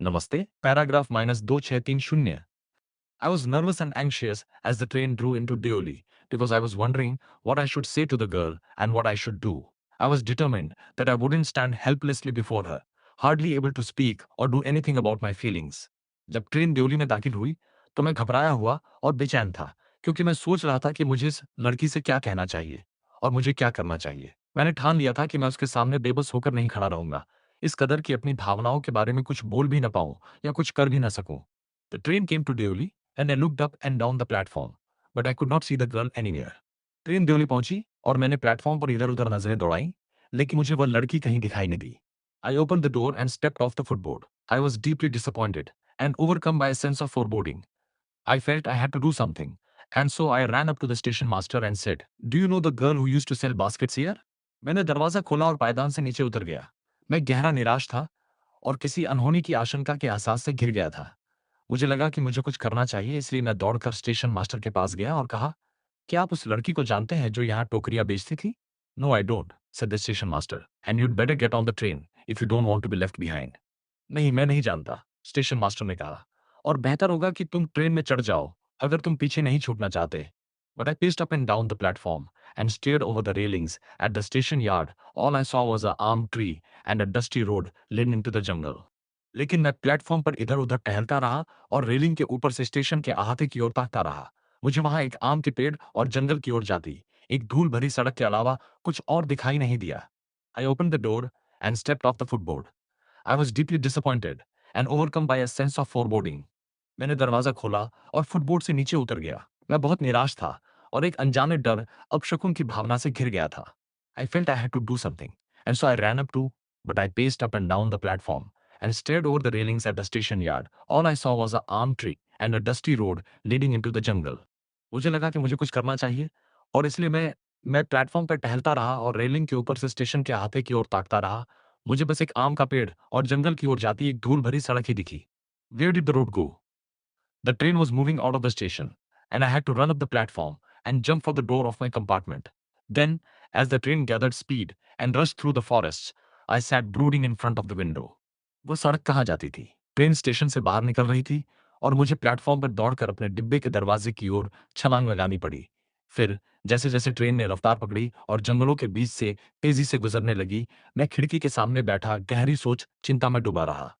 Namaste. Paragraph minus 2630. I was nervous and anxious as the train drew into Deoli because I was wondering what I should say to the girl and what I should do. I was determined that I wouldn't stand helplessly before her, hardly able to speak or do anything about my feelings. जब train Deoli में दाखिल हुई तो मैं घबराया हुआ और बेचैन था क्योंकि मैं सोच रहा था कि मुझे इस लड़की से क्या कहना चाहिए और मुझे क्या करना चाहिए। मैंने ठान लिया था कि मैं उसके सामने बेबस होकर नहीं खड़ा रहूंगा, इस कदर कि अपनी भावनाओं के बारे में कुछ बोल भी ना पाऊं या कुछ कर भी ना सकूं। The train came to Deoli and I looked up and down the platform, but I could not see the girl anywhere. Train Deoli पहुंची और मैंने प्लेटफॉर्म पर इधर-उधर नजरें दौड़ाई, लेकिन मुझे वह लड़की कहीं दिखाई नहीं दी। I opened the door and stepped off the footboard. I was deeply disappointed and overcome by a sense of foreboding. I felt I had to do something, and so I ran up to the station master and said, "Do you know the girl who used to sell baskets here?" मैंने दरवाजा खोला और पायदान से नीचे उतर गया। मैं गहरा निराश था और किसी अनहोनी की आशंका के एहसास से घिर गया था। मुझे लगा कि मुझे कुछ करना चाहिए, इसलिए मैं दौड़कर स्टेशन मास्टर के पास गया और कहा, क्या आप उस लड़की को जानते हैं जो यहाँ टोकरियां बेचती थी? No I don't, said the station master, and you'd better get on the train if you don't want to be left behind. नहीं, मैं नहीं जानता, स्टेशन मास्टर ने कहा, और बेहतर होगा कि तुम ट्रेन में चढ़ जाओ अगर तुम पीछे नहीं छूटना चाहते। But I paced up and down the platform and stared over the railings at the station yard. All I saw was a armed tree and a dusty road leading into the jungle. लेकिन मैं platform पर इधर-उधर टहलता रहा और railing के ऊपर से स्टेशन के अहाते की ओर ताकता रहा। मुझे वहां एक आम के पेड़ और जंगल की ओर जाती एक धूल भरी सड़क के अलावा कुछ और दिखाई नहीं दिया। I open the door and stepped off the footboard. I was deeply disappointed and overcome by a sense of foreboding. मैंने दरवाजा खोला और फुटबोर्ड से नीचे उतर गया। मैं बहुत निराश था और एक अनजाने डर अपशकुन की भावना से घिर गया था। I felt I had to do something and so I ran up to but I paced up and down the platform and stared over the railings at the station yard. All I saw was a arm tree and a dusty road leading into the jungle. मुझे लगा कि मुझे कुछ करना चाहिए और इसलिए मैं प्लेटफॉर्म पर टहलता रहा और रेलिंग के ऊपर से स्टेशन के अहाते की ओर ताकता रहा। मुझे बस एक आम का पेड़ और जंगल की ओर जाती एक धूल भरी सड़क ही दिखी। Where did the road go? The train was moving out of the station, and I had to run up the platform and jump for the door of my compartment. Then, as the train gathered speed and rushed through the forests, I sat brooding in front of the window. वो सड़क कहाँ जाती थी? Train station से बाहर निकल रही थी और मुझे प्लेटफॉर्म पर दौड़कर अपने डिब्बे के दरवाजे की ओर छलांग लगानी पड़ी। फिर जैसे जैसे ट्रेन ने रफ्तार पकड़ी और जंगलों के बीच से तेजी से गुजरने लगी, मैं खिड़की के सामने बैठा गहरी सोच चिंता में डूबा रहा।